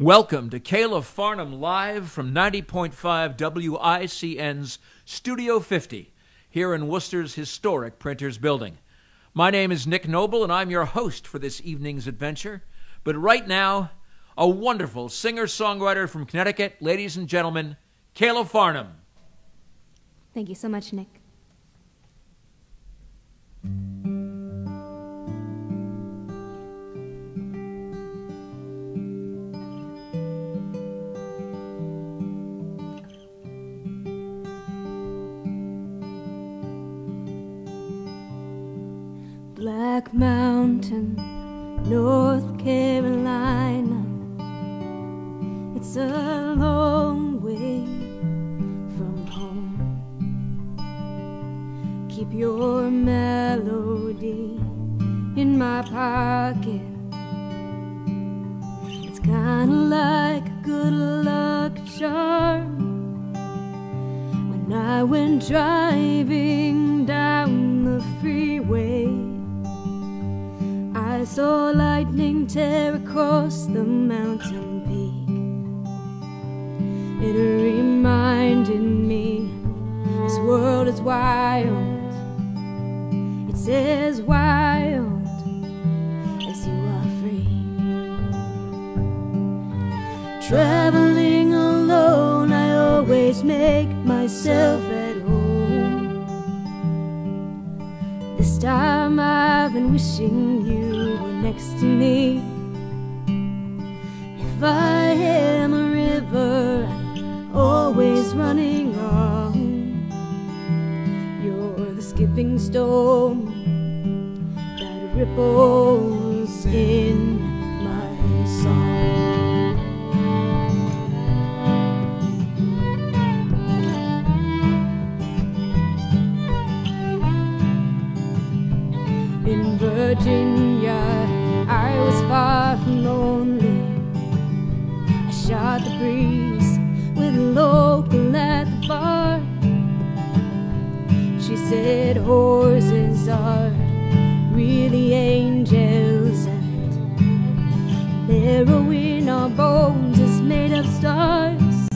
Welcome to KalaFarnham live from 90.5 WICN's Studio 50 here in Worcester's historic Printers Building. My name is Nick Noble and I'm your host for this evening's adventure. But right now, a wonderful singer-songwriter from Connecticut, ladies and gentlemen, KalaFarnham. Thank you so much, Nick. Black Mountain, North Carolina. It's a long way from home. Keep your melody in my pocket. It's kinda like a good luck charm. When I went driving down the freeway, I saw lightning tear across the mountain peak. It reminded me this world is wild. It says wild as you are free. Traveling alone, I always make myself at home. This time I've been wishing you were next to me. If I am a river always running on, you're the skipping stone that ripples in my song. In Virginia, I was far from lonely. I shot the breeze with a local at the bar. She said horses are really angels, and arrow in our bones is made of stars.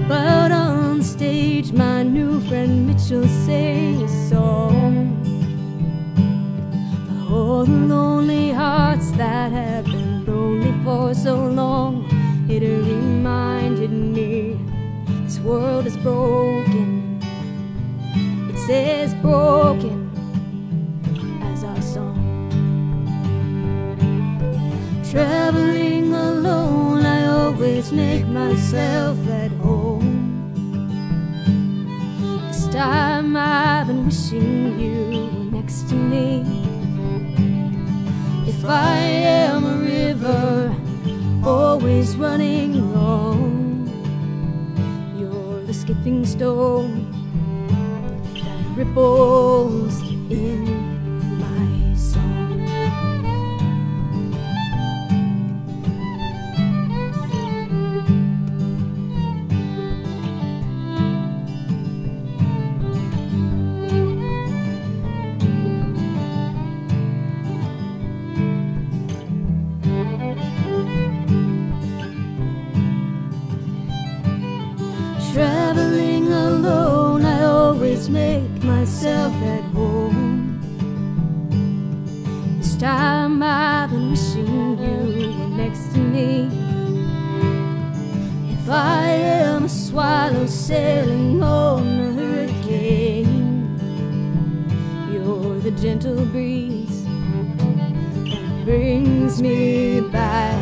But on stage, my new friend Mitchell sang a song for all the lonely hearts that have been lonely for so long. It reminded me this world is broken. It says broken as our song. Traveling alone, I always make myself at home. This time I've been wishing you were next to me. If I am a river always running long, you're the skipping stone that ripples in my song. Traveling alone, I always make myself at home. This time I've been wishing you were next to me. If I am a swallow sailing on a hurricane, you're the gentle breeze that brings me back.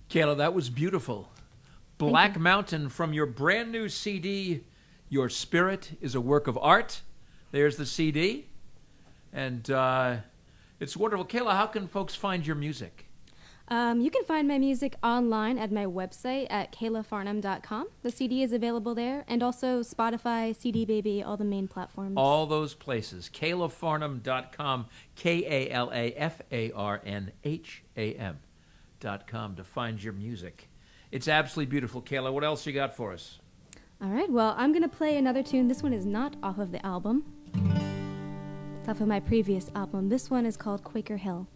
Kayla, that was beautiful. Black Mountain from your brand new CD, Your Spirit is a Work of Art. There's the CD. And it's wonderful. Kayla, how can folks find your music? You can find my music online at my website at KalaFarnham.com. The CD is available there, and also Spotify, CD Baby, all the main platforms. All those places. KalaFarnham.com, KalaFarnham.com to find your music. It's absolutely beautiful. Kala, what else you got for us? All right, well, I'm going to play another tune. This one is not off of the album. It's off of my previous album. This one is called Quaker Hill.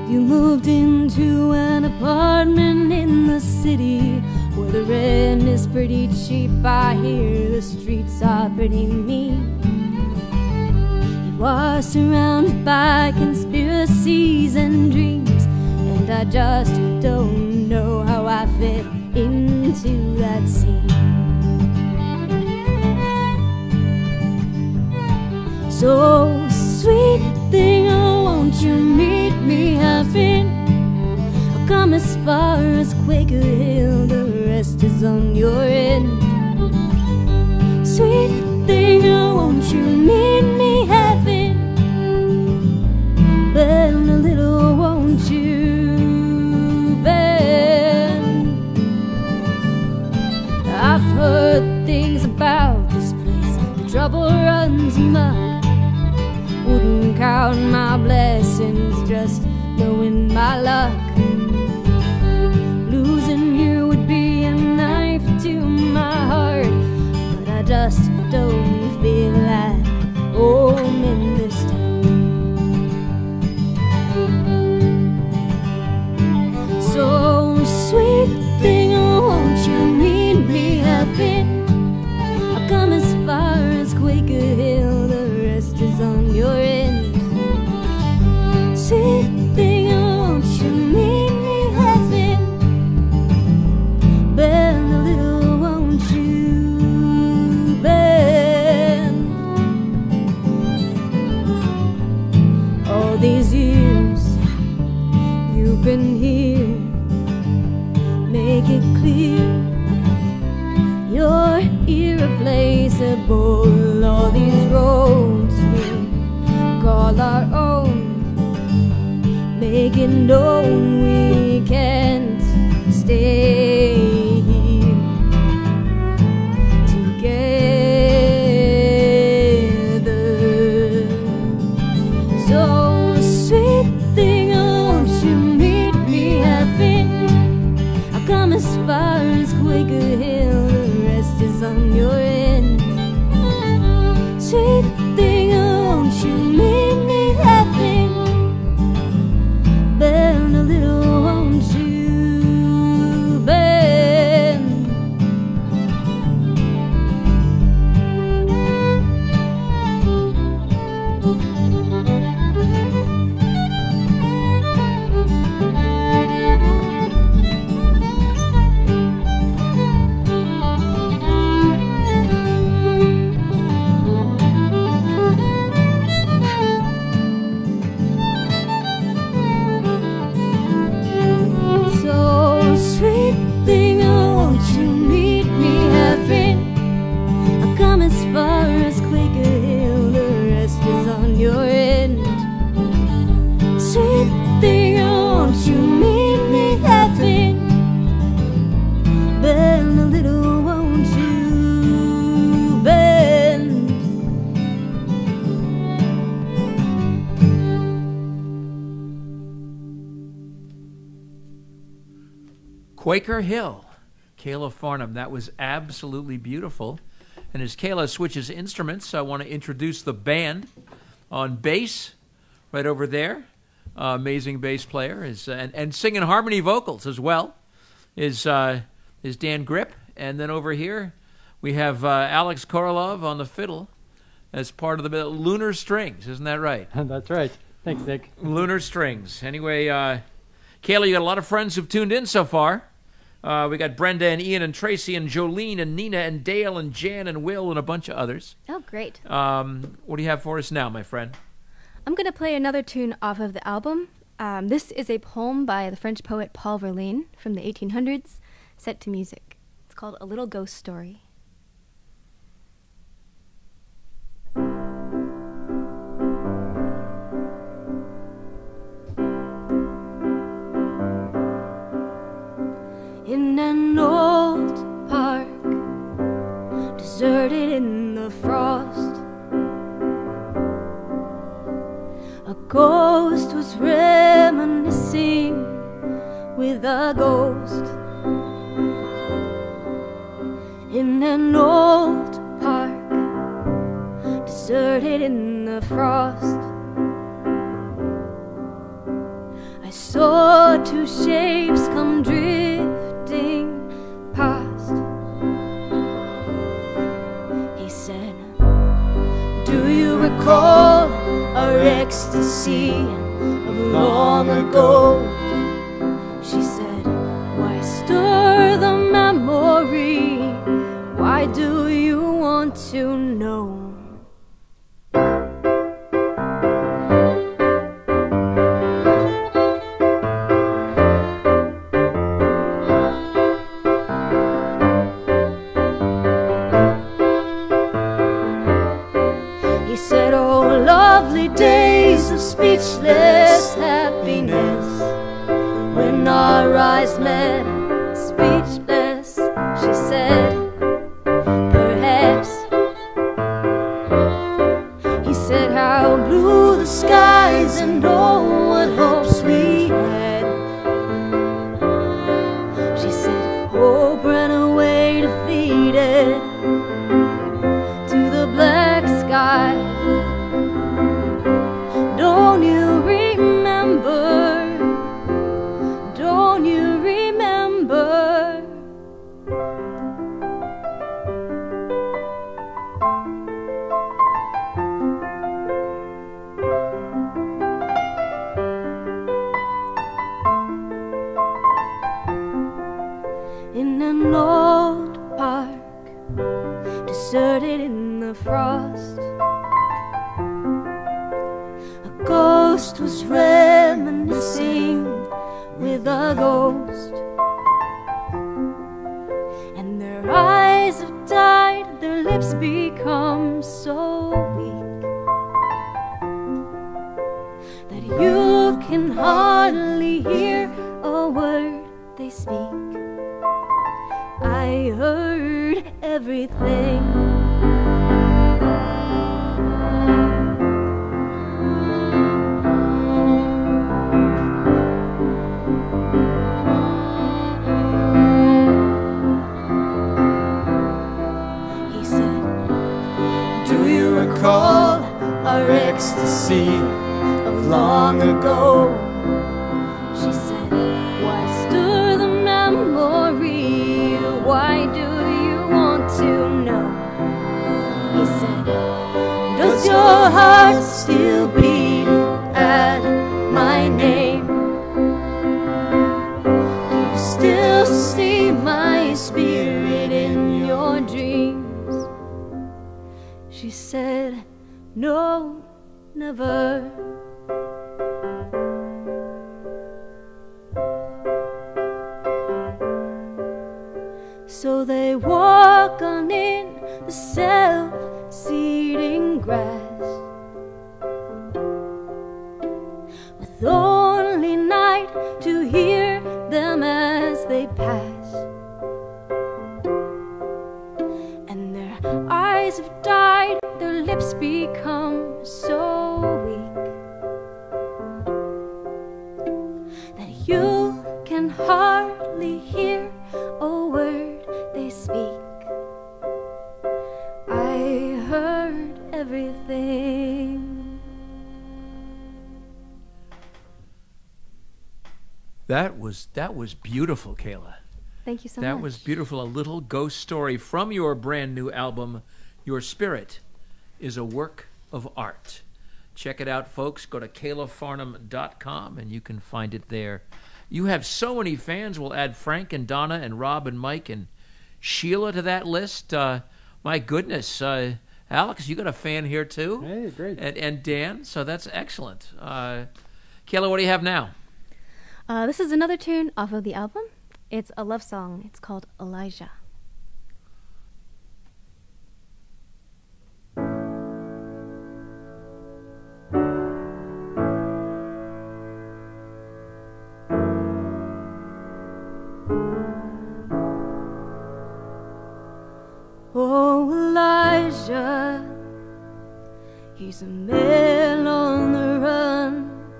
You moved into an apartment in the city where the rent is pretty cheap. I hear the streets are pretty mean. You are surrounded by conspiracies and dreams, and I just don't know how I fit into that scene. So sweet thing, oh, won't you meet me halfway? I'll come as far as Quaker Hill, the rest is on your end. Sweet thing, oh, won't you meet me halfway? Bend a little, won't you bend? I've heard things about this place, the trouble runs amok. Wouldn't count my blessings, just knowing my luck. Losing you would be a knife to my heart, but I just don't feel like home in this town. So sweet thing, oh, won't you meet me halfway? I'll come as far as Quaker Hill, the rest is on your end. Sweet thing, oh, won't you meet me halfway? Bend a little, won't you bend? All these years you've been here, make it clear you're irreplaceable. All these roads we call our own, make it known we can't stay here together. So sweet thing, oh, won't you meet me halfway? I'll come as far as Quaker Hill, the rest is on your end. Sweet thing, oh, won't you meet me halfway? Bend a little, won't you bend? Quaker Hill, KalaFarnham. That was absolutely beautiful. And as Kala switches instruments, I want to introduce the band on bass right over there. Amazing bass player and singing harmony vocals as well is Dan Grip. And then over here we have Alex Korolove on the fiddle as part of the Lunar Strings. Isn't that right? That's right. Thanks, Nick. Lunar Strings. Anyway, Kayla, you got a lot of friends who've tuned in so far. We got Brenda and Ian and Tracy and Jolene and Nina and Dale and Jan and Will and a bunch of others. Oh, great. What do you have for us now, my friend? I'm going to play another tune off of the album. This is a poem by the French poet Paul Verlaine from the 1800s, set to music. It's called A Little Ghost Story. In an old park, deserted in the frost, a ghost was reminiscing with a ghost. In an old park, deserted in the frost, I saw two shapes come drifting past. He said, "Do you recall our ecstasy of long ago?" She said, "Why stir the memory? Why do you want to know?" He said, "Oh, lovely days of speechless happiness, when our eyes met, speechless," she said, "perhaps." He said, "How blue the skies, and oh, what hopes we had." She said, "Hope ran away defeated to the black sky. Don't you remember? Don't you remember?" In an old park, deserted in the frost, a ghost was reminiscing with a ghost. And their eyes have died, their lips become so weak that you can hardly hear a word they speak. I heard everything. He said, "Do you recall our ecstasy of long ago?" She said, "Why stir the memory? Why do you want to know?" He said, "Does your heart still beat at my name? Do you still see my spirit in your dreams?" She said, "No, never." So they walk on in the self-seeding grass, with only night to hear them as they pass. And their eyes have died, their lips become so weak that you can hardly hear a word they speak. I heard everything. That was beautiful, Kayla. Thank you so much. That was beautiful. A little ghost story from your brand new album, Your Spirit is a Work of Art. Check it out, folks. Go to KalaFarnham.com and you can find it there. You have so many fans. We'll add Frank and Donna and Rob and Mike and Sheila to that list. My goodness. Alex, you got a fan here too. Hey, great. And Dan, so that's excellent. Kayla, what do you have now? This is another tune off of the album. It's a love song. It's called Elijah. Oh, Elijah, he's a man on the run,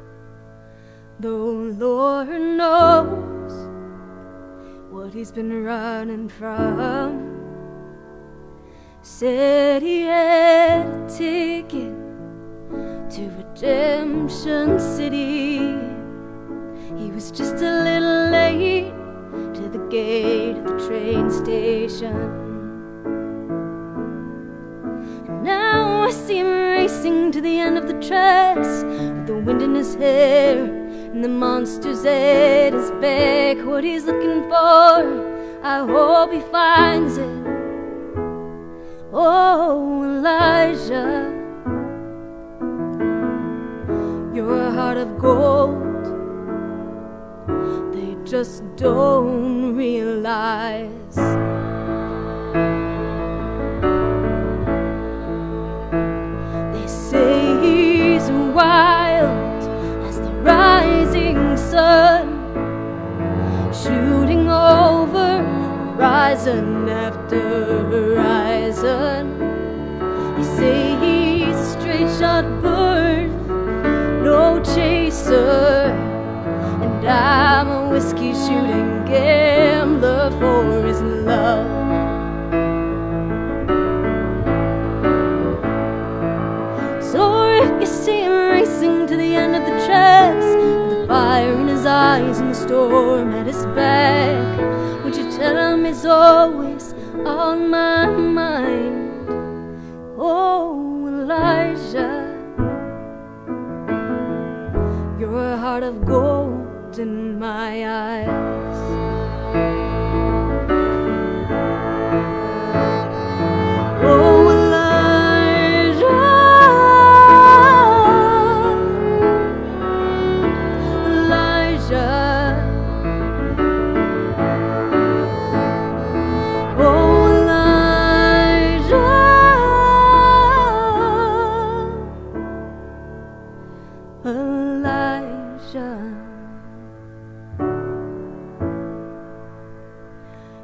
though Lord knows what he's been running from. Said he had a ticket to Redemption City. He was just a little late to the gate of the train station. Now I see him racing to the end of the tracks, with the wind in his hair and the monsters at his back. What he's looking for, I hope he finds it. Oh, Elijah, you're a heart of gold. They just don't realize. Say he's wild as the rising sun, shooting over horizon after horizon. They say he's a straight shot bird, no chaser, and I'm a whiskey shooting gambler for his love. You see him racing to the end of the tracks, with the fire in his eyes and the storm at his back. Would you tell him he's always on my mind? Oh, Elijah, you're a heart of gold in my eyes. Oh,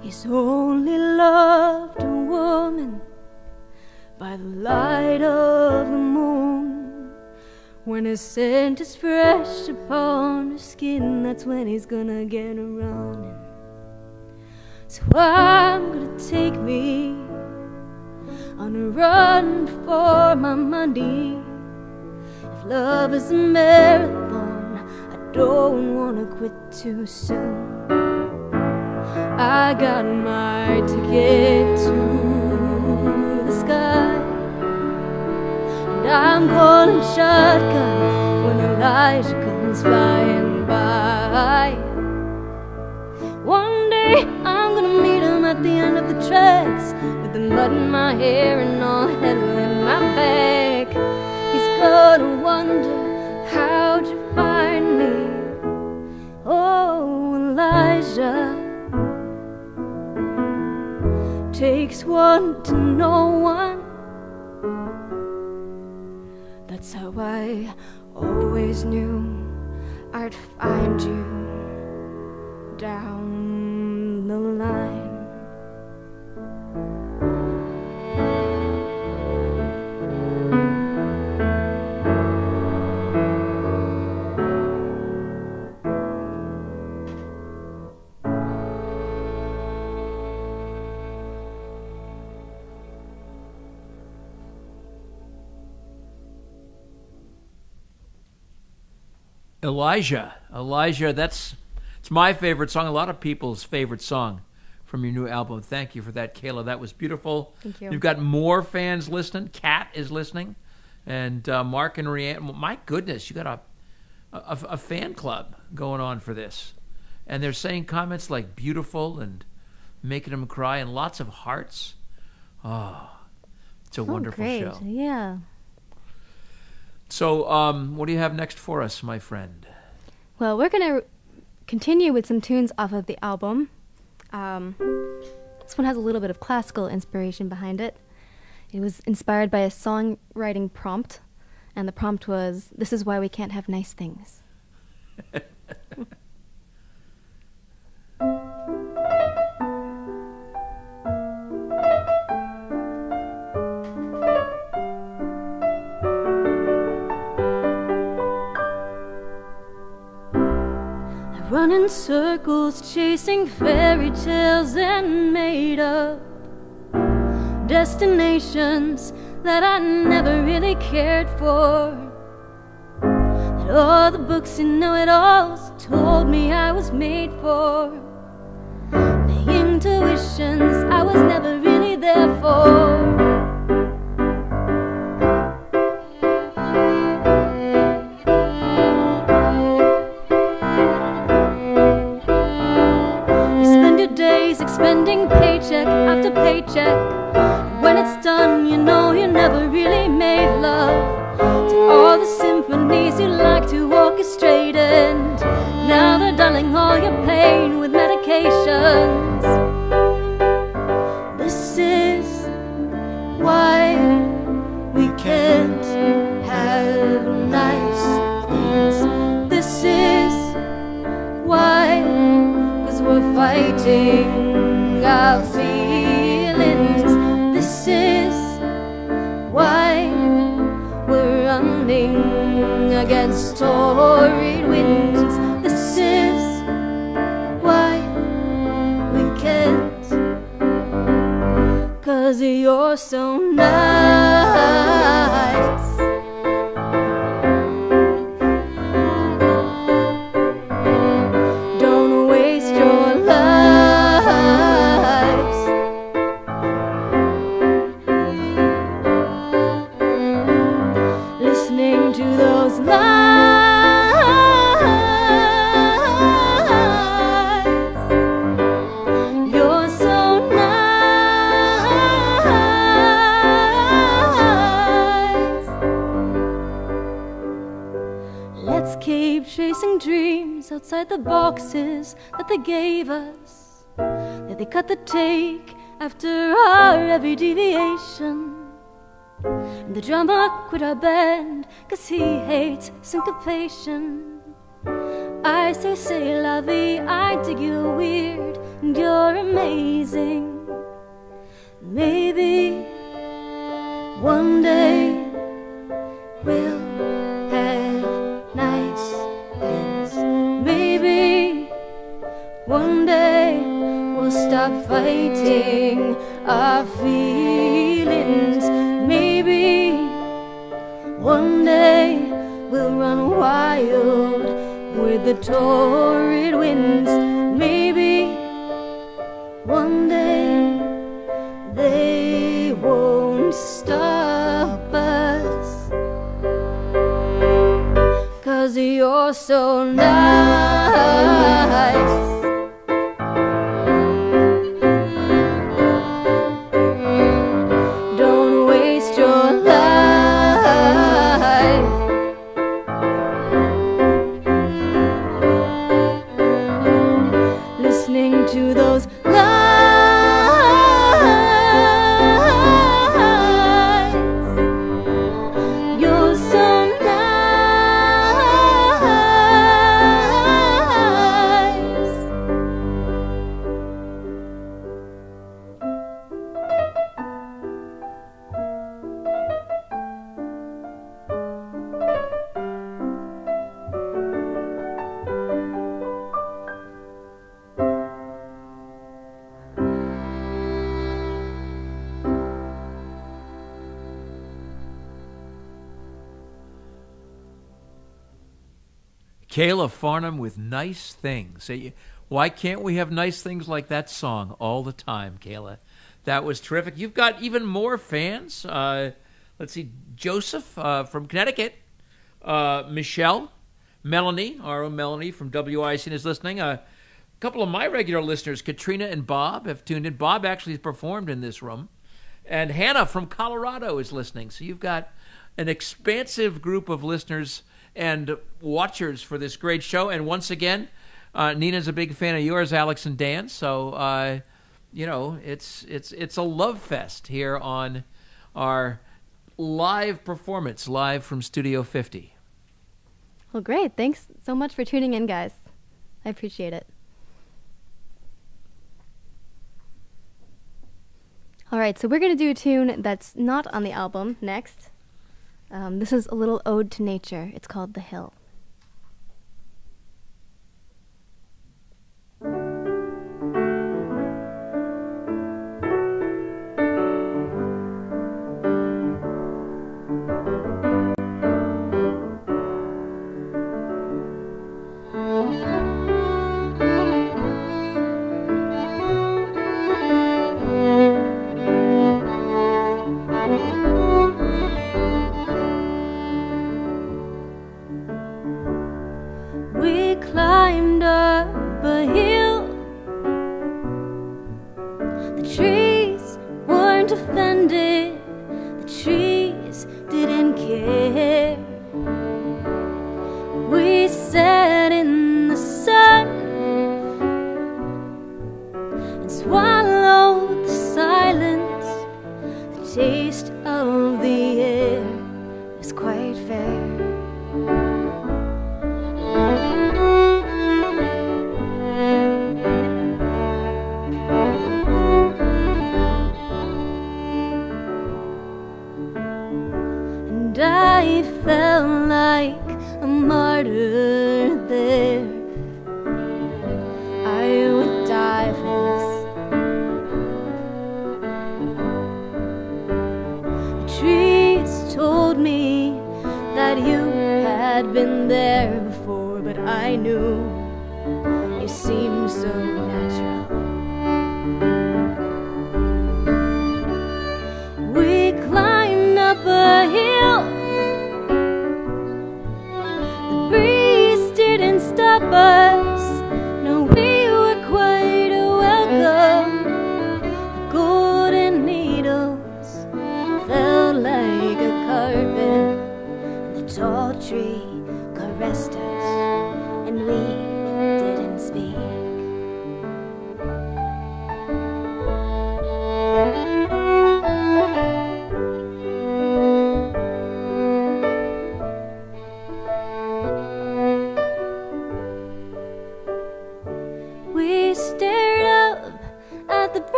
he's only loved a woman by the light of the moon. When his scent is fresh upon her skin, that's when he's gonna get around him. So I'm gonna take me on a run for my money. If love is a marathon, I don't wanna quit too soon. I got my ticket to the sky, and I'm calling shotgun when Elijah comes flying by. One day I'm gonna meet him at the end of the tracks, with the mud in my hair and all hell in my back. He's gonna wonder, how'd you find me? Oh, Elijah, takes one to know one. That's how I always knew I'd find you down the line. Elijah, it's my favorite song, a lot of people's favorite song from your new album. Thank you for that, Kayla. That was beautiful. Thank you. You've got more fans listening. Kat is listening. And Mark and Rianne. My goodness, you got a fan club going on for this. And they're saying comments like beautiful and making them cry and lots of hearts. Oh, It's a wonderful great. show. Yeah. So, what do you have next for us, my friend? Well, we're going to continue with some tunes off of the album. This one has a little bit of classical inspiration behind it. It was inspired by a songwriting prompt, and the prompt was, "This is why we can't have nice things." Run in circles chasing fairy tales and made up destinations that I never really cared for. That all the books and know-it-alls told me I was made for. Paying tuitions I was never really there for. Spending paycheck after paycheck. When it's done, you know you never really made love to all the symphonies you like to orchestrate. And now they're dulling all your pain with medications. This is why we can't have nice things. This is why, 'cause we're fighting our feelings. This is why we're running against torrid winds. This is why we can't, 'cause you're so nice. Don't waste your life listening to those lies. You're so nice. Let's keep chasing dreams outside the boxes that they gave us, that they cut the take after our every deviation. And the drummer quit our band 'cause he hates syncopation. I say, c'est la vie, I dig you're weird and you're amazing. Maybe one day we'll have nice things. Maybe one day we'll stop fighting our feelings. Maybe one day we'll run wild with the torrid winds. Maybe one day they won't stop us, 'cause you're so nice. To those lies, you're so nice. KalaFarnham with Nice Things. Why can't we have nice things like that song all the time, Kayla? That was terrific. You've got even more fans. Let's see, Joseph from Connecticut, Michelle, Melanie, our own Melanie from WICN is listening. A couple of my regular listeners, Katrina and Bob, have tuned in. Bob actually has performed in this room. And Hannah from Colorado is listening. So you've got an expansive group of listeners and watchers for this great show. And once again, Nina's a big fan of yours, Alex and Dan. So, you know, it's a love fest here on our live performance, live from Studio 50. Well, great. Thanks so much for tuning in, guys. I appreciate it. All right, so we're going to do a tune that's not on the album next. This is a little ode to nature. It's called The Hill.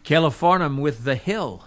KalaFarnham with The Hill.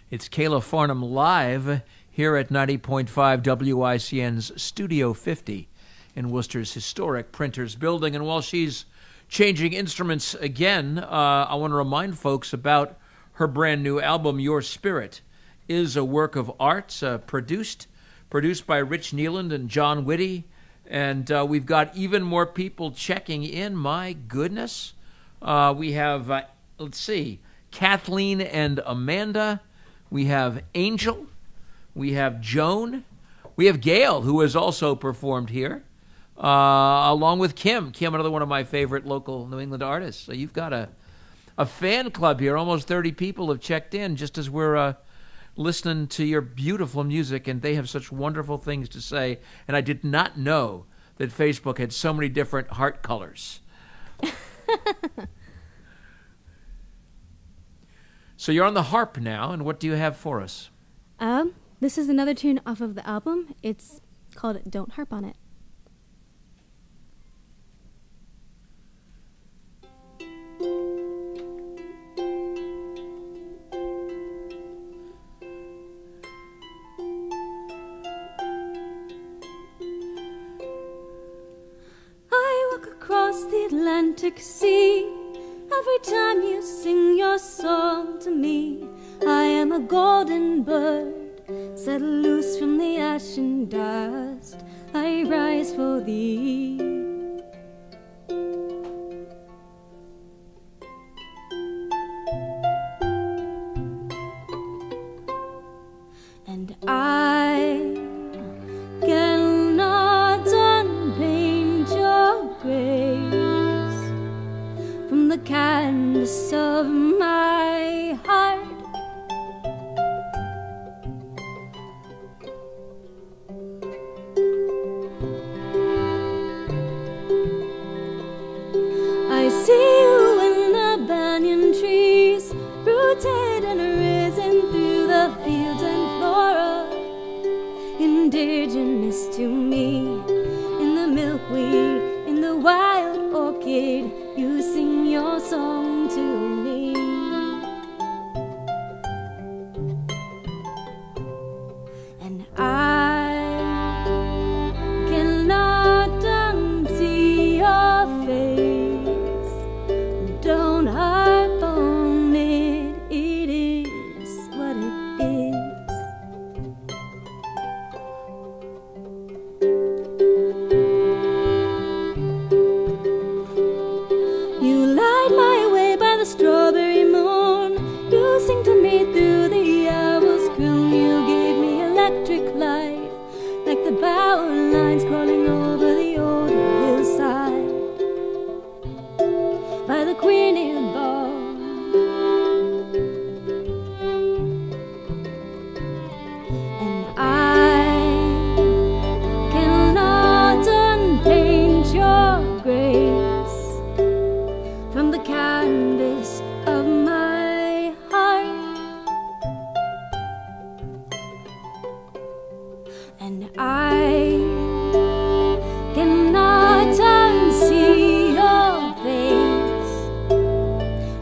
It's KalaFarnham live here at 90.5 WICN's Studio 50 in Worcester's historic Printers Building. And while she's changing instruments again, I want to remind folks about her brand new album, Your Spirit is a Work of Art, produced by Rich Nealand and John Whitty. And we've got even more people checking in. My goodness. We have, let's see, Kathleen and Amanda. We have Angel. We have Joan. We have Gail, who has also performed here, along with Kim. Kim, another one of my favorite local New England artists. So you've got a fan club here. Almost 30 people have checked in just as we're listening to your beautiful music, and they have such wonderful things to say. And I did not know that Facebook had so many different heart colors. So you're on the harp now, and what do you have for us? This is another tune off of the album. It's called Don't Harp on It. I walk across the Atlantic Sea every time you sing your song to me. I am a golden bird set loose from the ash and dust. I rise for thee. And I cannot unpaint your grace from the canvas of my heart. I see you in the banyan trees, rooted and risen through the fields and flora, indigenous to me. In the milkweed, in the wild orchid, you sing your song to me. And I cannot unsee your face. Don't harp on it, it is what it is. You light my way by the strawberry moon. You sing to me through the owl's croon. You gave me electric light, like the bower lines crawling over the old hillside by the Queenie Ball. And I cannot unpaint your grace from the canvas of my heart. And I cannot unsee your face.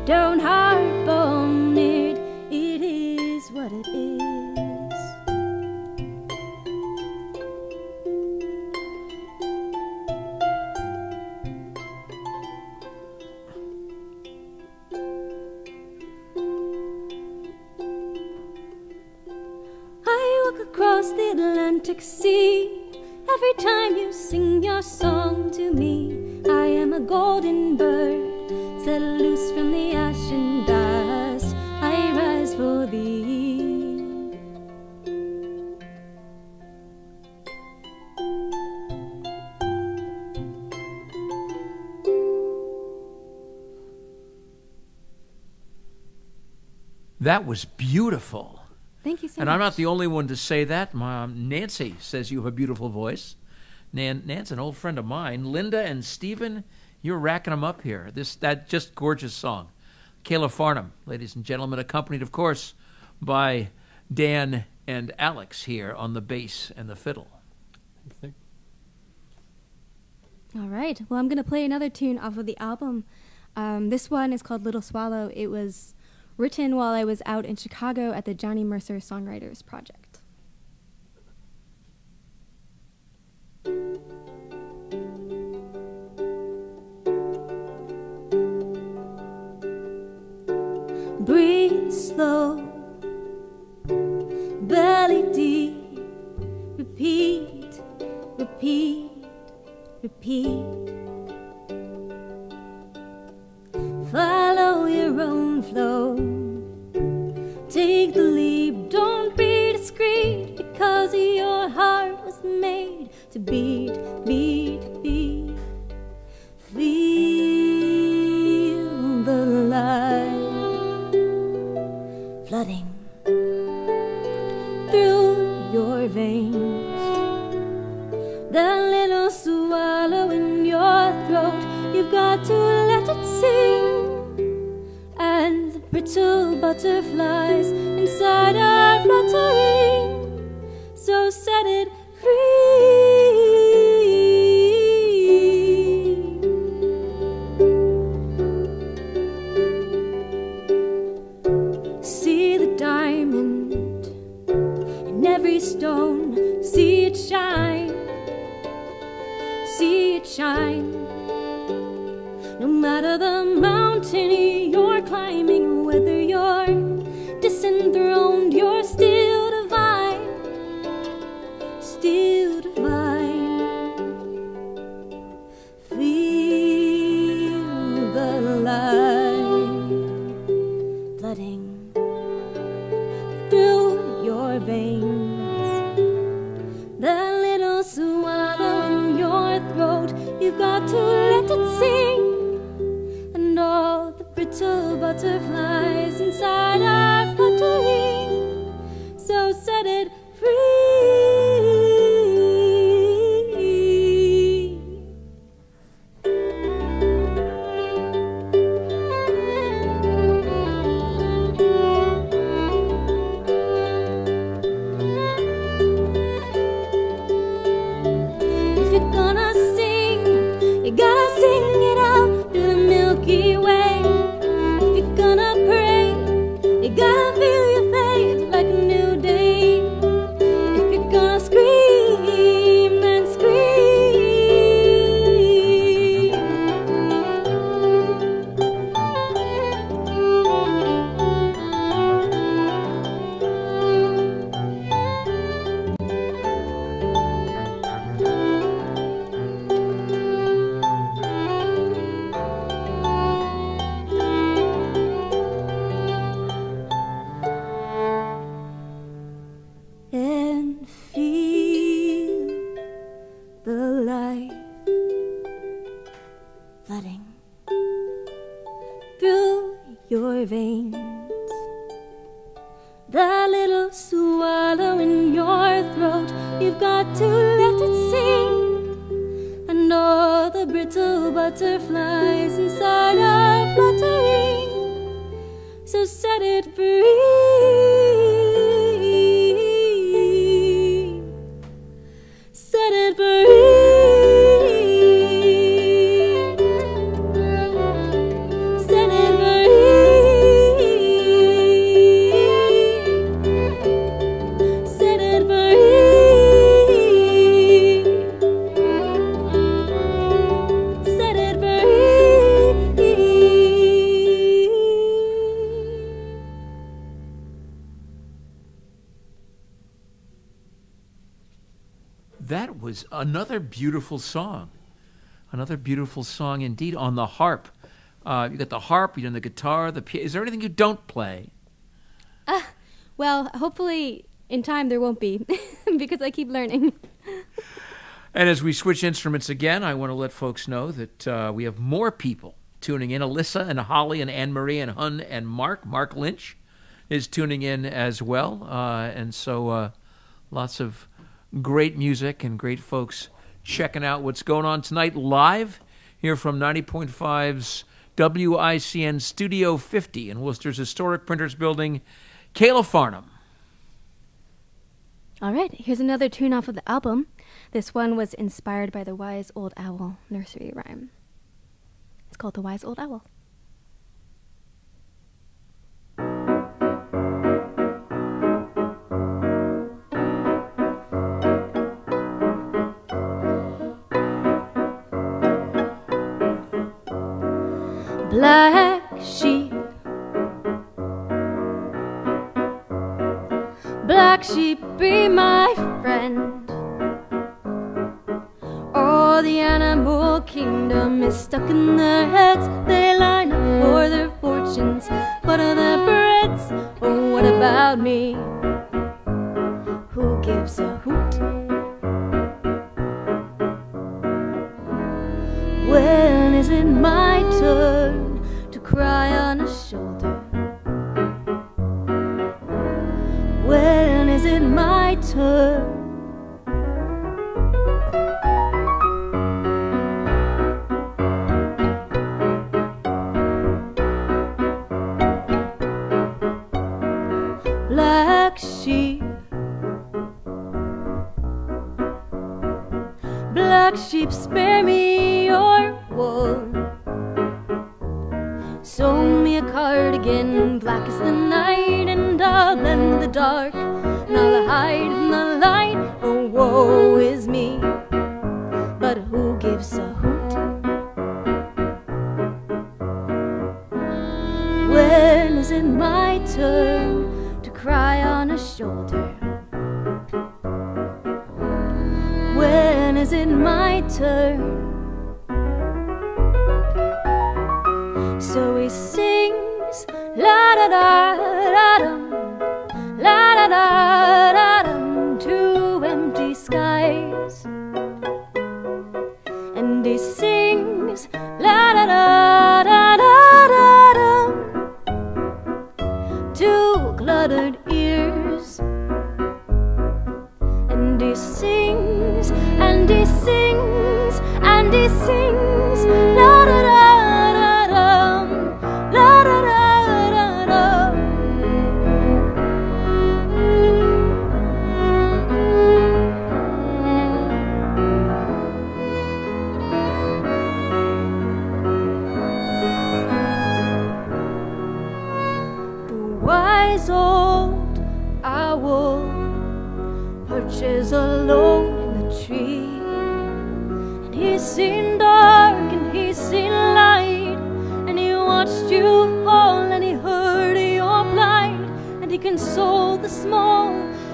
Don't harp on it, it is what it is. I walk across the Atlantic Sea every time you sing your song to me. I am a golden bird set loose from the ash and dust. I rise for thee. That was beautiful. Thank you so And much. I'm not the only one to say that. Nancy says you have a beautiful voice. Nancy's an old friend of mine. Linda and Stephen, you're racking them up here. That just gorgeous song. KalaFarnham, ladies and gentlemen, accompanied, of course, by Dan and Alex here on the bass and the fiddle. All right. Well, I'm going to play another tune off of the album. This one is called Little Swallow. It was written while I was out in Chicago at the Johnny Mercer Songwriters Project. Breathe slow, belly deep, repeat, repeat, repeat. to beat, beat, beat. Feel the light flooding through your veins. That little swallow in your throat, you've got to let it sing. And the brittle butterflies inside are fluttering, so set it free. See the diamond in every stone, see it shine, see it shine. No matter the mountain you're climbing, whether you're disenthroned, you're still divine, still divine. Feel the light flooding through your veins. The little swallow in your throat, you've got to let it sing. And all the brittle butterflies inside are fluttering, so set it free. If you're gonna sing, you gotta sing it out through the Milky Way. If you're gonna pray, you gotta feel your faith like a new day. If you're gonna scream, then scream. And feel the light flooding through your veins. That little swallow in your throat, you've got to let it sing. And all the brittle butterflies inside are fluttering, so set it free. Set it free. Set it free. Set it free. Set it free. That was another beautiful song. Another beautiful song indeed on the harp. You got the harp, you got the guitar, the piano. Is there anything you don't play? Well, hopefully in time there won't be, because I keep learning. And as we switch instruments again, I want to let folks know that we have more people tuning in. Alyssa and Holly and Anne-Marie and Hun and Mark. Mark Lynch is tuning in as well. And so lots of great music and great folks checking out what's going on tonight live here from 90.5's WICN Studio 50 in Worcester's historic printers building, KalaFarnham. All right, here's another tune off of the album. This one was inspired by the Wise Old Owl nursery rhyme. It's called The Wise Old Owl. Black sheep, black sheep, be my friend. All the animal kingdom is stuck in their heads. They line up for their fortunes. What are their breads? Oh, what about me? Who gives a hoot? is it my turn to cry on a shoulder? When is it my turn? Black sheep, black sheep, spare me your wool. Sew me a cardigan, black as the night, and I'll blend the dark, and I'll hide in the light. Oh, woe is me, but who gives a hoot? When is it my turn to cry on a shoulder? When is it my turn? So he sings la da da da dum, la da da da dum, to empty skies. And he sings la da da da da da dum, to cluttered ears. And he sings, and he sings, and he sings la da da. Old owl perches alone in the tree, and he's seen dark and he's seen light, and he watched you fall and he heard your plight, and he consoled the small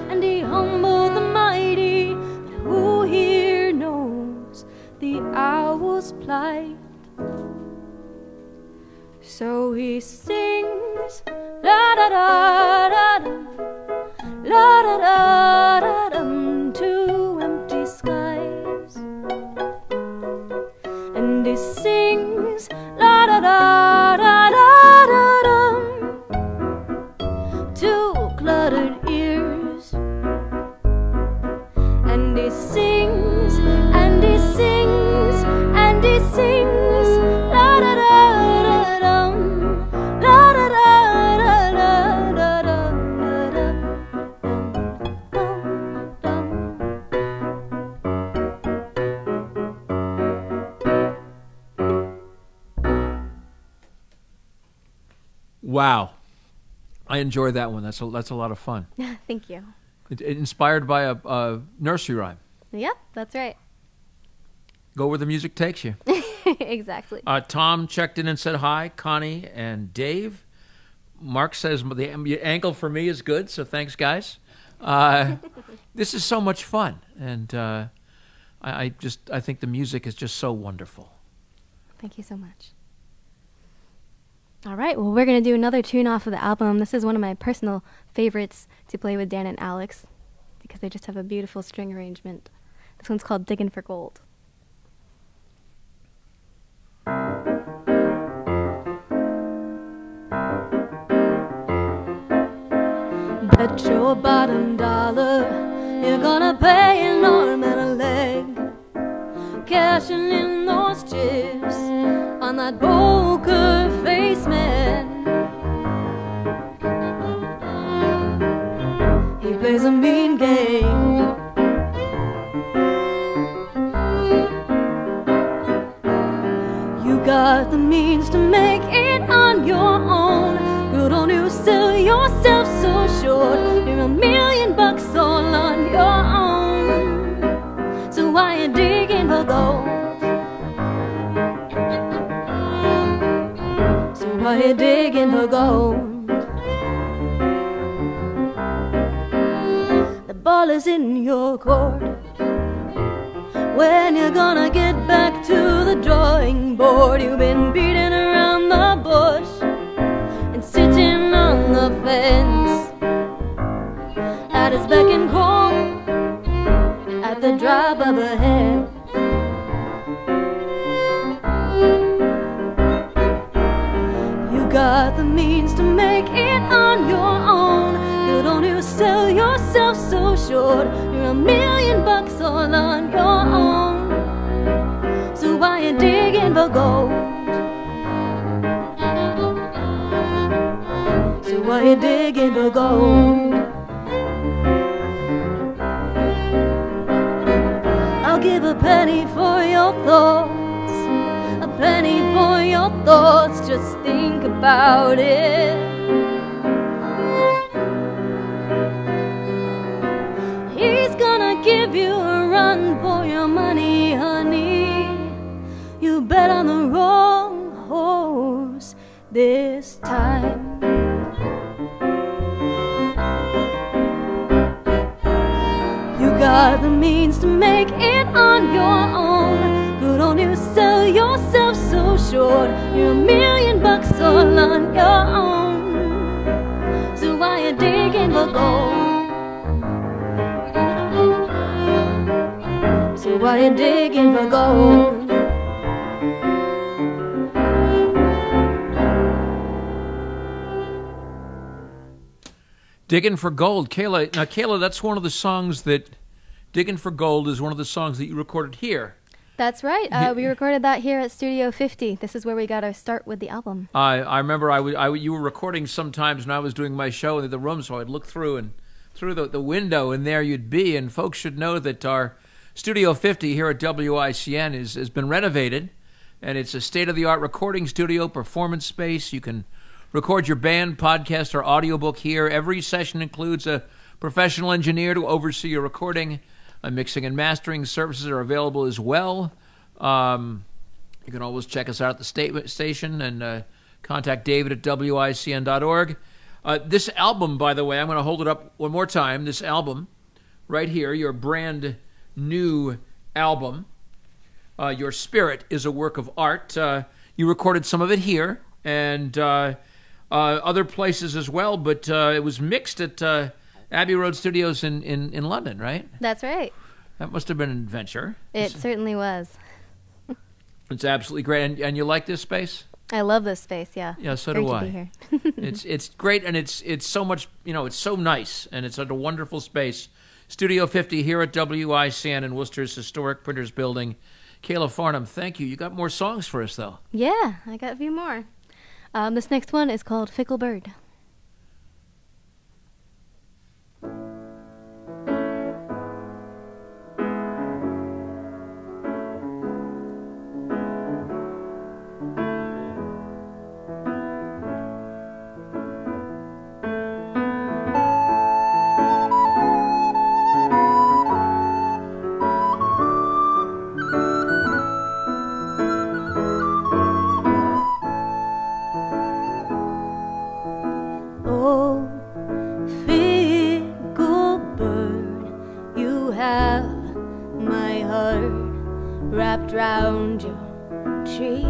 and he humbled the mighty. But who here knows the owl's plight? So he sings la da da da dum, la da da da dum, to empty skies. And he sings la da da da da da dum, to cluttered ears. And he sings, and he sings, and he sings la da da. Wow, I enjoyed that one. That's a lot of fun. Thank you. It inspired by a nursery rhyme. Yep, that's right. Go where the music takes you. Exactly. Tom checked in and said hi. Connie and Dave. Mark says the ankle for me is good, so thanks, guys. This is so much fun, and I think the music is just so wonderful. Thank you so much. All right, well, we're going to do another tune off of the album. This is one of my personal favorites to play with Dan and Alex because they just have a beautiful string arrangement. This one's called Diggin' for Gold. Bet your bottom dollar you're gonna pay an arm and a leg, cashing in those chips on that poker face man. He plays a mean game. You got the means to make it on your own. Good on you, sell yourself so short. You're $1 million all on your own. So why you digging for gold? Why you digging for gold? The ball is in your court. When you gonna get back to the drawing board? You've been beating around the bush and sitting on the fence. At his beck and call, at the drop of a hat. got the means to make it on your own. You don't you sell yourself so short. You're $1,000,000 all on your own. So why you digging for gold? So why you digging for gold? I'll give a penny for your thoughts, a penny for your thoughts. Just think about it. He's gonna give you a run for your money, honey. You bet on the wrong horse this time. You got the means to make it on your own. Good on you, sell yourself so short. You're $1,000,000 all on your own. So why you digging for gold? So why you digging for gold? Digging for Gold. Kayla, now Kayla, that's one of the songs that, Digging for Gold is one of the songs that you recorded here. That's right. We recorded that here at Studio50. This is where we got our start with the album. I remember you were recording sometimes when I was doing my show in the room, so I'd look through the window, and there you'd be. And folks should know that our Studio50 here at WICN has been renovated, and it's a state-of-the-art recording studio, performance space. You can record your band, podcast, or audiobook here. Every session includes a professional engineer to oversee your recording. Mixing and mastering services are available as well. You can always check us out at the station and contact David at WICN.org. This album, by the way, I'm going to hold it up one more time. This album right here, your brand new album, Your Spirit, is a work of art. You recorded some of it here and other places as well, but it was mixed at Abbey Road Studios in London, right? That's right. That must have been an adventure. It certainly was. It's absolutely great. And you like this space? I love this space, yeah. Yeah, so Great do to I. be here. It's great, and it's so much, it's so nice, and it's a wonderful space. Studio 50 here at WICN in Worcester's historic Printers Building. KalaFarnham, thank you. You got more songs for us, though. Yeah, I got a few more. This next one is called Fickle Bird. Wrapped round your tree.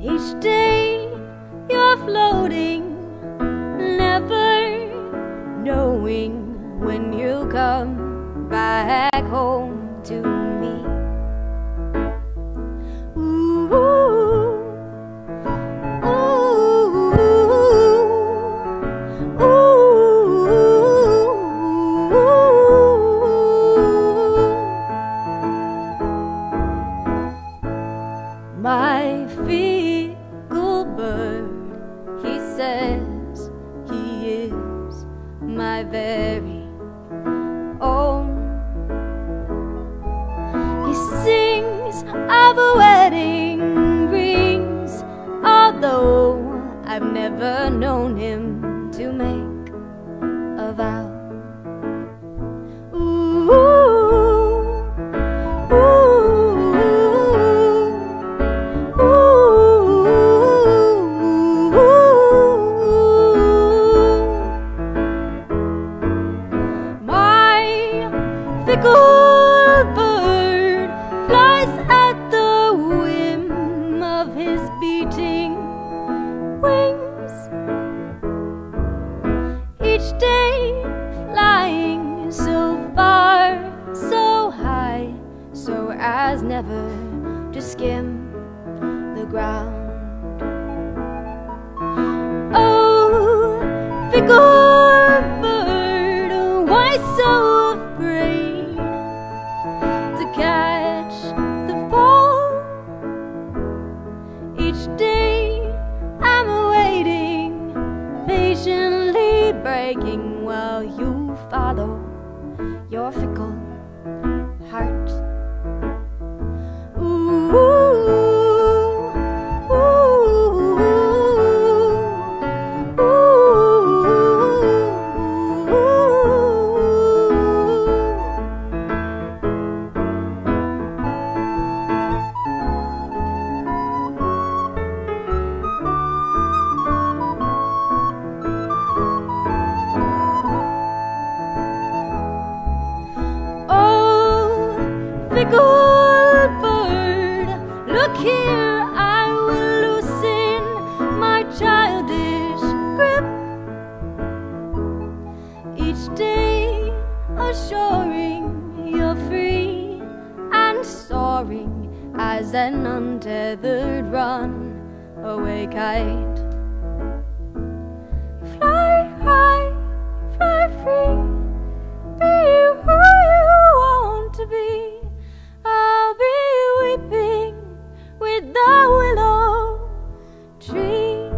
Each day you're floating, never knowing when you'll come back home to me. Ooh, ooh, ooh, my fickle bird, he says he is my very own. He sings of wedding rings, although I've never known him to make a vow. Fickle bird flies at the whim of his beating wings, each day flying so far, so high, so as never to skim the ground. fickle bird, why so afraid to catch the fall? Each day I'm waiting, patiently breaking while you follow your fickle heart. Ooh, ooh, ooh, fickle bird, look here, I will loosen my childish grip. Each day assuring you're free and soaring as an untethered runaway kite. Fly high, fly free, be who you want to be. I'll be weeping with the willow tree.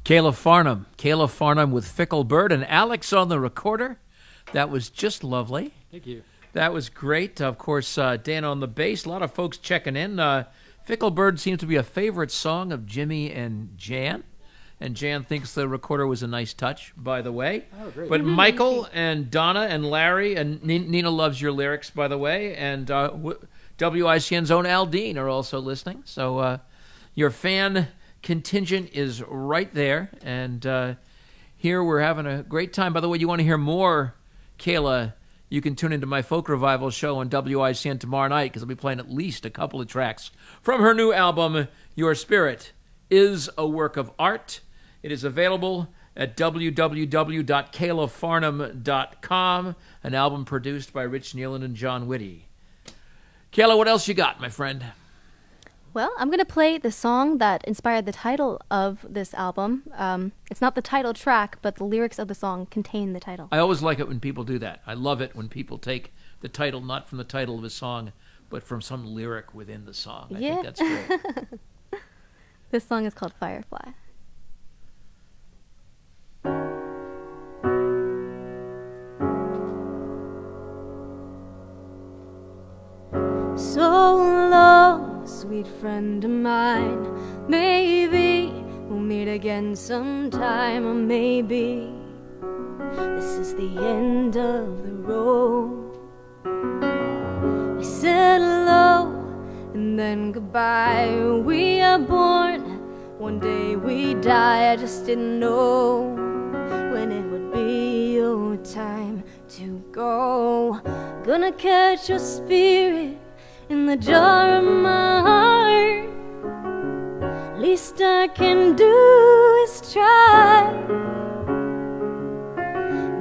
KalaFarnham with Fickle Bird, and Alex on the recorder. That was just lovely. Thank you. That was great. Of course, Dan on the bass. A lot of folks checking in. Fickle Bird seems to be a favorite song of Jimmy and Jan. And Jan thinks the recorder was a nice touch, by the way. Oh, great. But Michael and Donna and Larry, and Nina loves your lyrics, by the way, and WICN's own Aldine are also listening. So your fan contingent is right there. And here we're having a great time. By the way, you want to hear more, Kayla, you can tune into my folk revival show on WICN tomorrow night, because I'll be playing at least a couple of tracks from her new album, Your Spirit is a Work of Art. It is available at www.KalaFarnham.com, an album produced by Rich Nealon and John Whitty. Kayla, what else you got, my friend? Well, I'm going to play the song that inspired the title of this album. It's not the title track, but the lyrics of the song contain the title. I always like it when people do that. I love it when people take the title not from the title of a song, but from some lyric within the song. I think that's great. This song is called Firefly. So long, sweet friend of mine. Maybe we'll meet again sometime, or maybe this is the end of the road. We said hello and then goodbye. We are born, one day we die. I just didn't know when it would be your time to go. Gonna catch your spirit in the jar of my heart. Least I can do is try.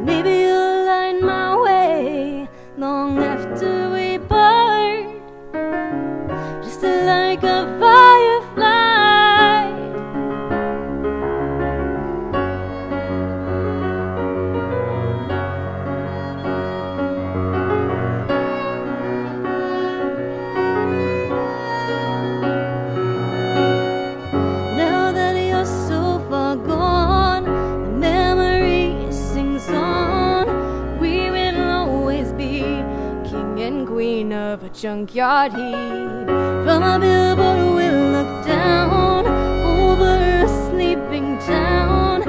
Maybe you'll light my way long after we part, just like a firefly. Of a junkyard heap. From a billboard we'll look down over a sleeping town,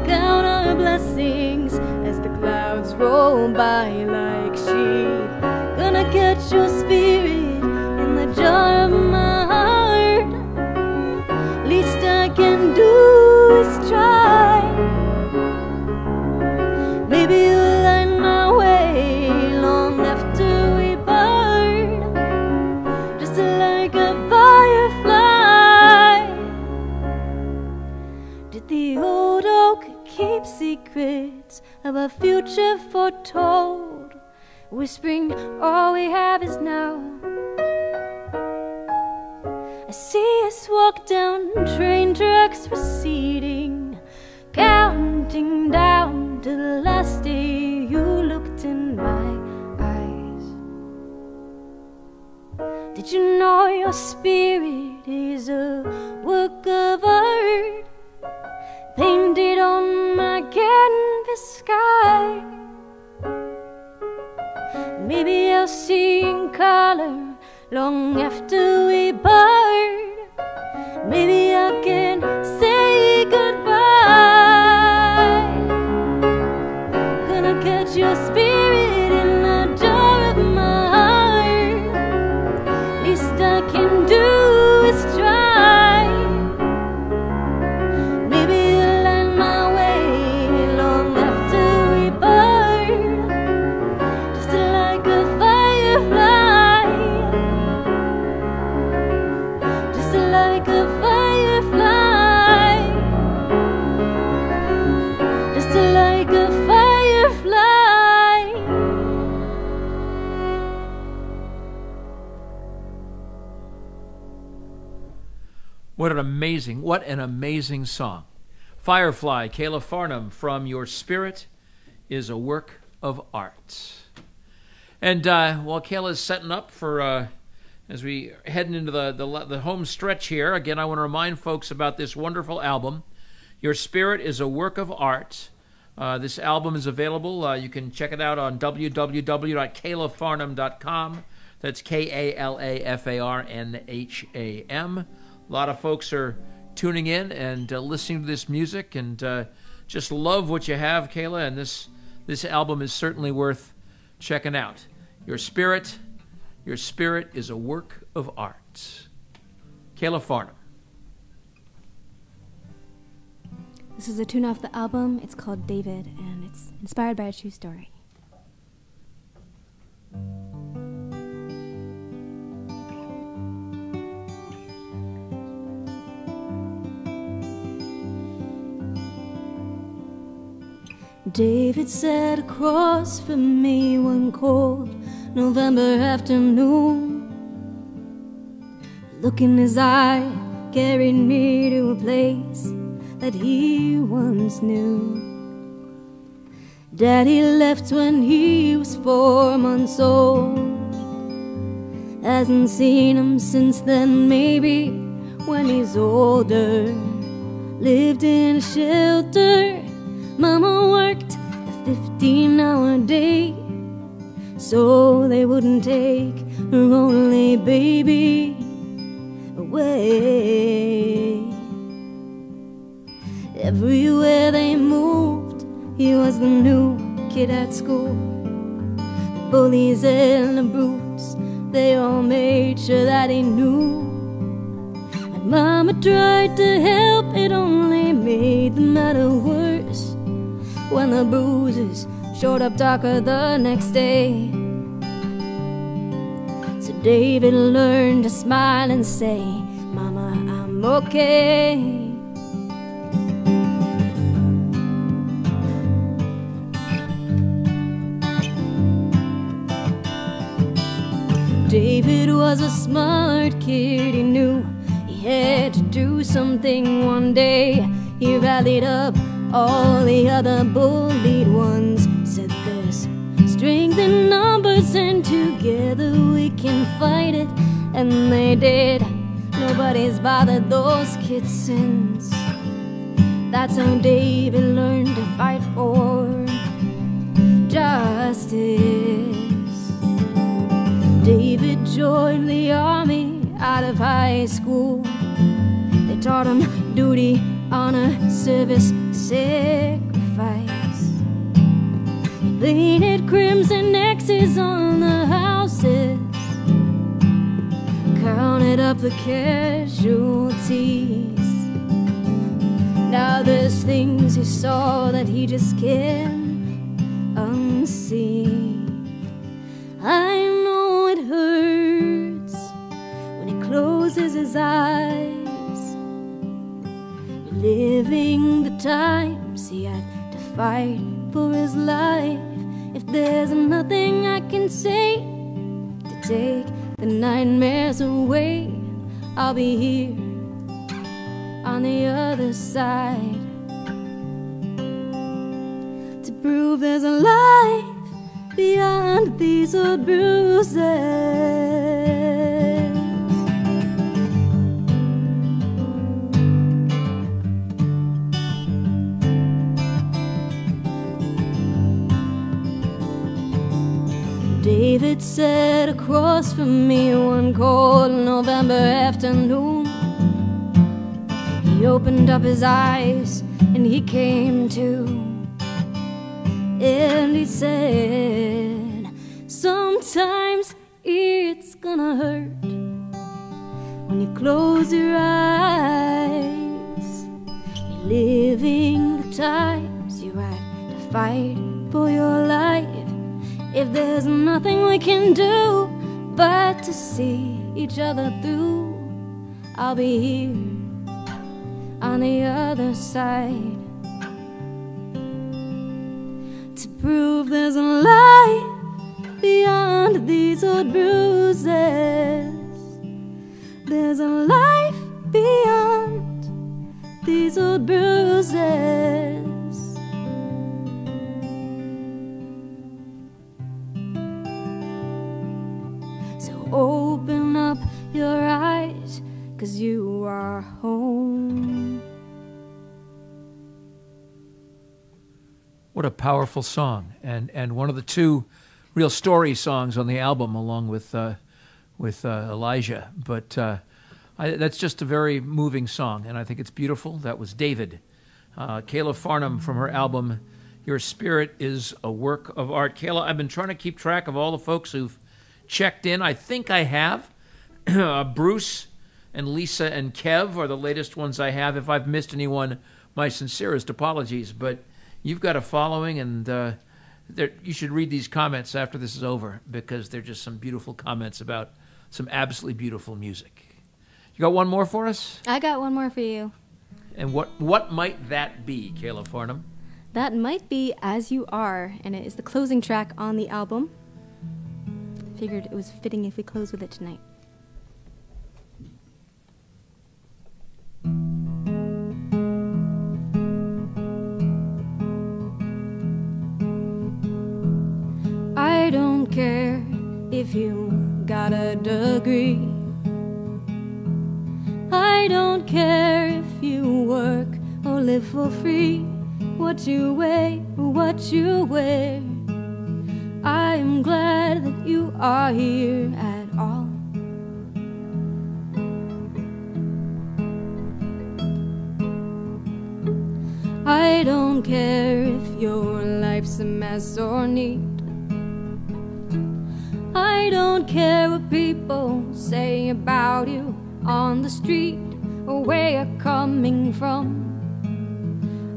count our blessings as the clouds roll by like sheep. Gonna catch your spirit in the jar of my heart. Least I can do is try. Maybe you'll light my way long after we part, just like a firefly. Did the old oak keep secrets of a future foretold, whispering all we have is now. I see us walk down train tracks receding, counting down to the last day you looked in my eyes. Did you know your spirit is a work of art, painted on my canvas sky? Maybe I'll see in color long after we part. Maybe I can say goodbye. Gonna catch your spirit in the jar of my heart. Least I can do is try. Maybe you'll light my way long after we part, just like a firefly, just like a firefly, just like a firefly. What an amazing song. Firefly, KalaFarnham, from Your Spirit is a Work of Art. And while Kayla's setting up for, as we heading into the home stretch here, again, I want to remind folks about this wonderful album, Your Spirit is a Work of Art. This album is available. You can check it out on www.kalafarnham.com. That's KalaFarnham. A lot of folks are tuning in and listening to this music, and just love what you have, Kayla, and this album is certainly worth checking out. Your Spirit is a Work of Art. KalaFarnham. This is a tune off the album. It's called David, and it's inspired by a true story. David sat across from me one cold November afternoon. Look in his eye carried me to a place that he once knew. Daddy left when he was 4 months old. Hasn't seen him since then, maybe when he's older. Lived in a shelter. Mama worked a 15-hour day so they wouldn't take her only baby away. Everywhere they moved, he was the new kid at school. The bullies and the brutes, they all made sure that he knew. And Mama tried to help, it only made the matter worse when the bruises showed up darker the next day. So David learned to smile and say, Mama, I'm okay. David was a smart kid, he knew he had to do something one day. He rallied up all the other bullied ones, said there's strength in numbers and together we can fight it. And they did. Nobody's bothered those kids since. That's how David learned to fight for justice. David joined the army out of high school. They taught him duty, honor, service, sacrifice. He painted crimson X's on the houses, counted up the casualties. Now there's things he saw that he just can't unsee. I know it hurts when he closes his eyes, reliving the times 'cause he had to fight for his life. If there's nothing I can say to take the nightmares away, I'll be here on the other side to prove there's a life beyond these old bruises. David sat across from me one cold November afternoon. He opened up his eyes and he came to, and he said, sometimes it's gonna hurt when you close your eyes, reliving the times you had to fight for your life. If there's nothing we can do but to see each other through, I'll be here on the other side to prove there's a life beyond these old bruises. There's a life beyond these old bruises. Open up your eyes, 'cause you are home. What a powerful song, and one of the two real story songs on the album, along with Elijah. But that's just a very moving song, and I think it's beautiful. That was David. KalaFarnham from her album, Your Spirit is a Work of Art. Kala, I've been trying to keep track of all the folks who've checked in. I think I have. Bruce and Lisa and Kev are the latest ones I have. If I've missed anyone, my sincerest apologies. But you've got a following, and you should read these comments after this is over, because they're just some beautiful comments about some absolutely beautiful music. You got one more for us? I got one more for you. And what might that be, KalaFarnham? That might be As You Are, and it is the closing track on the album. Figured it was fitting if we close with it tonight. I don't care if you got a degree. I don't care if you work or live for free. What you weigh or what you wear, I am glad that you are here at all. I don't care if your life's a mess or neat. I don't care what people say about you on the street or where you're coming from.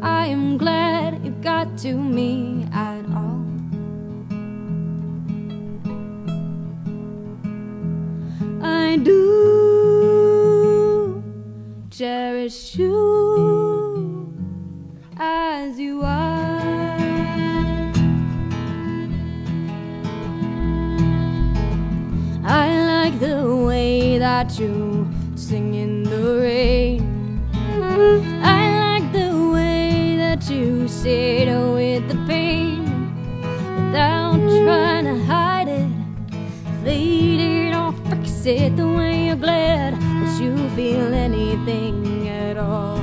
I am glad you got to me at all. I do cherish you as you are. I like the way that you sing in the rain. I like the way that you sit with the pain without trying to hide it. Fade it off, fix it the way you're glad that you feel anything at all.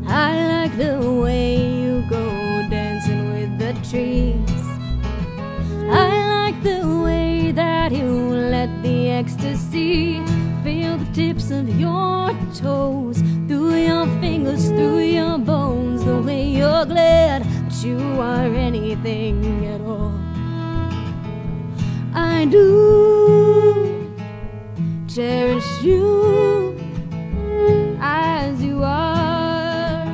I like the way you go dancing with the trees. I like the way that you let the ecstasy feel the tips of your toes, through your fingers, through your bones, the way you're glad that you are anything at all. I do cherish you as you are.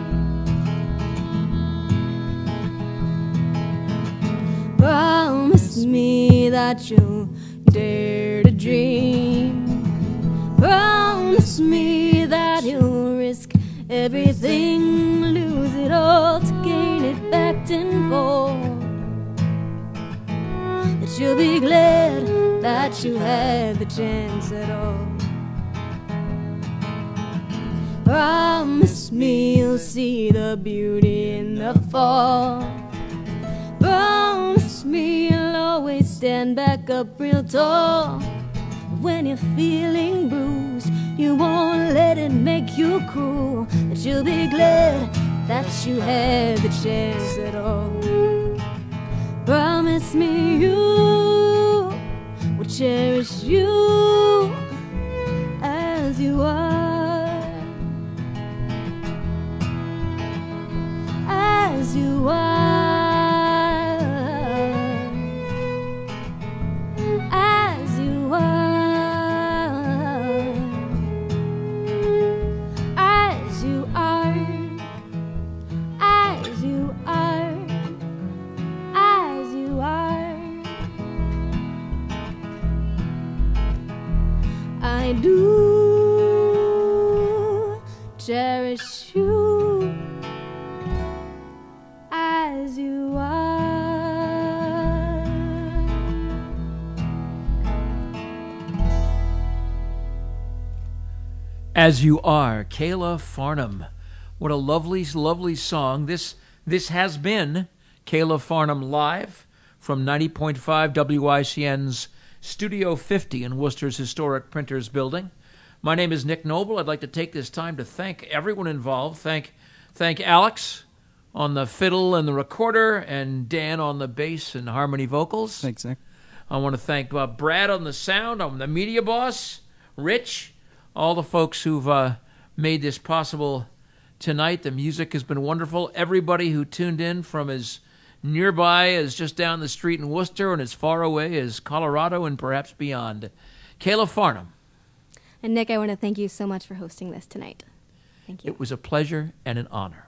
Promise me that you'll dare to dream. Promise me that you'll risk everything, lose it all to gain it back tenfold. That you'll be glad that you had the chance at all. Promise me you'll see the beauty in the fall. Promise me you'll always stand back up real tall. When you're feeling bruised, you won't let it make you cruel. That you'll be glad that you had the chance at all. Promise me you will cherish you as you are, as you are, as you are, as you are, as you are. I do cherish you as you are. As You Are, KalaFarnham. What a lovely, lovely song. This has been KalaFarnham Live from 90.5 WICN's Studio 50 in Worcester's historic Printers Building. My name is Nick Noble. I'd like to take this time to thank everyone involved. Thank Alex on the fiddle and the recorder, and Dan on the bass and harmony vocals. Thanks, Nick. I want to thank Brad on the sound. I'm the media boss, Rich, all the folks who've made this possible tonight. The music has been wonderful. Everybody who tuned in from as nearby as just down the street in Worcester and as far away as Colorado and perhaps beyond. KalaFarnham. And Nick, I want to thank you so much for hosting this tonight. Thank you. It was a pleasure and an honor.